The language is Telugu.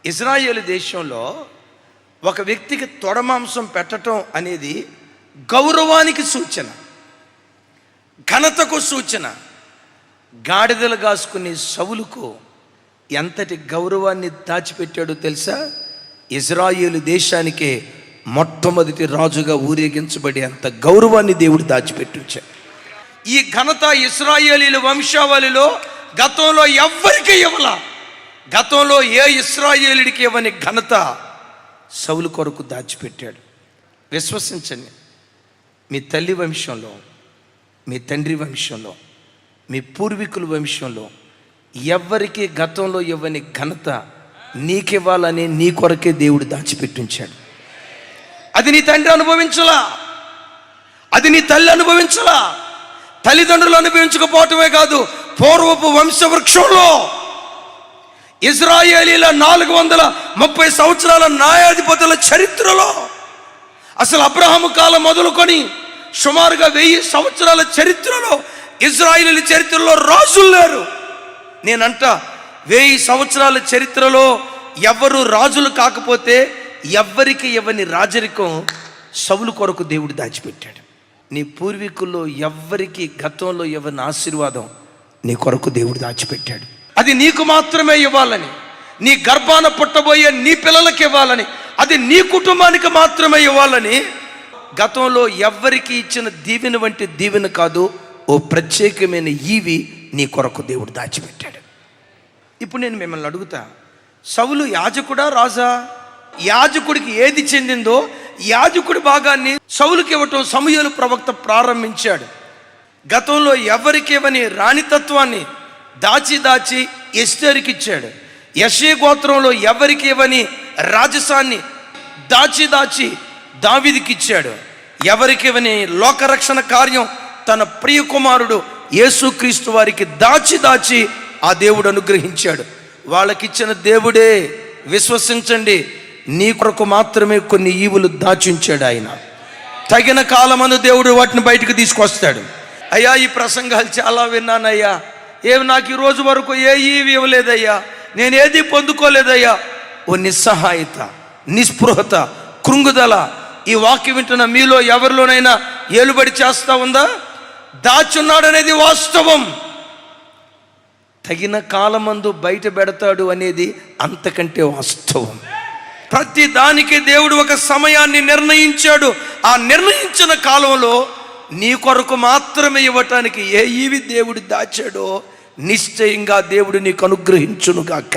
ఇజ్రాయేలు దేశంలో ఒక వ్యక్తికి తొడమాంసం పెట్టడం అనేది గౌరవానికి సూచన, ఘనతకు సూచన. గాడిదలు కాసుకునే సౌలుకు ఎంతటి గౌరవాన్ని దాచిపెట్టాడో తెలుసా? ఇజ్రాయేలు దేశానికే మొట్టమొదటి రాజుగా ఊరేగించబడి అంత గౌరవాన్ని దేవుడు దాచిపెట్టించాడు. ఈ ఘనత ఇశ్రాయేలీల వంశావళిలో గతంలో ఎవ్వరికీ ఇవ్వాల. గతంలో ఏ ఇశ్రాయేలుడికి ఇవ్వని ఘనత సౌలు కొరకు దాచిపెట్టాడు. విశ్వసించండి, మీ తల్లి వంశంలో, మీ తండ్రి వంశంలో, మీ పూర్వీకుల వంశంలో ఎవ్వరికి గతంలో ఇవ్వని ఘనత నీకివ్వాలని నీ కొరకే దేవుడు దాచిపెట్టించాడు. అది నీ తండ్రి అనుభవించలా, అది నీ తల్లి అనుభవించలా, తల్లిదండ్రులు అనుభవించకపోవటమే కాదు, పూర్వపు వంశవృక్షంలో ఇజ్రాయేలీల 430 సంవత్సరాల న్యాయాధిపతుల చరిత్రలో, అసలు అబ్రహాము కాలం మొదలుకొని సుమారుగా 1000 సంవత్సరాల చరిత్రలో ఇజ్రాయేలీల చరిత్రలో రాజులు లేరు. నేనంట 1000 సంవత్సరాల చరిత్రలో ఎవరు రాజులు కాకపోతే ఎవ్వరికి ఇవ్వని రాజరికం సౌలు కొరకు దేవుడు దాచిపెట్టాడు. నీ పూర్వీకుల్లో ఎవ్వరికి గతంలో ఇవ్వని ఆశీర్వాదం నీ కొరకు దేవుడు దాచిపెట్టాడు. అది నీకు మాత్రమే ఇవ్వాలని, నీ గర్భాన పుట్టబోయే నీ పిల్లలకి ఇవ్వాలని, అది నీ కుటుంబానికి మాత్రమే ఇవ్వాలని గతంలో ఎవ్వరికి ఇచ్చిన దీవెన వంటి దీవెన కాదు, ఓ ప్రత్యేకమైన ఈవి నీ కొరకు దేవుడు దాచిపెట్టాడు. ఇప్పుడు నేను మిమ్మల్ని అడుగుతా, సౌలు యాజకుడా రాజా? యాజకుడికి ఏది చెందిందో యాజకుడి భాగాన్ని సౌలుకి ఇవ్వటం సమూయేలు ప్రవక్త ప్రారంభించాడు. గతంలో ఎవరికి ఇవ్వని రాణితత్వాన్ని దాచి ఎస్తేరుకి ఇచ్చాడు. యెషే గోత్రంలో ఎవరికి ఇవ్వని రాజసాన్ని దాచి దావీదుకి ఇచ్చాడు. ఎవరికి ఇవ్వని లోకరక్షణ కార్యం తన ప్రియ కుమారుడు యేసుక్రీస్తు వారికి దాచి ఆ దేవుడు అనుగ్రహించాడు. వాళ్ళకిచ్చిన దేవుడే, విశ్వసించండి, నీ కొరకు మాత్రమే కొన్ని ఈవులు దాచించాడు ఆయన. తగిన కాలమందు దేవుడు వాటిని బయటకు తీసుకొస్తాడు. అయ్యా, ఈ ప్రసంగాలు చాలా విన్నానయ్యా, ఏమి నాకు ఈ రోజు వరకు ఏ ఈవి ఇవ్వలేదయ్యా, నేను ఏది పొందుకోలేదయ్యా. ఓ నిస్సహాయత, నిస్పృహత, కృంగుదల ఈ వాక్యం వింటున్న మీలో ఎవరిలోనైనా ఏలుబడి చేస్తా ఉందా? దాచున్నాడనేది వాస్తవం. తగిన కాలమందు బయట పెడతాడు అనేది అంతకంటే వాస్తవం. ప్రతి దానికి దేవుడు ఒక సమయాన్ని నిర్ణయించాడు. ఆ నిర్ణయించిన కాలంలో నీ కొరకు మాత్రమే ఇవ్వటానికి ఏ ఈవి దేవుడు దాచాడో నిశ్చయంగా దేవుడు నీకు అనుగ్రహించునుగాక.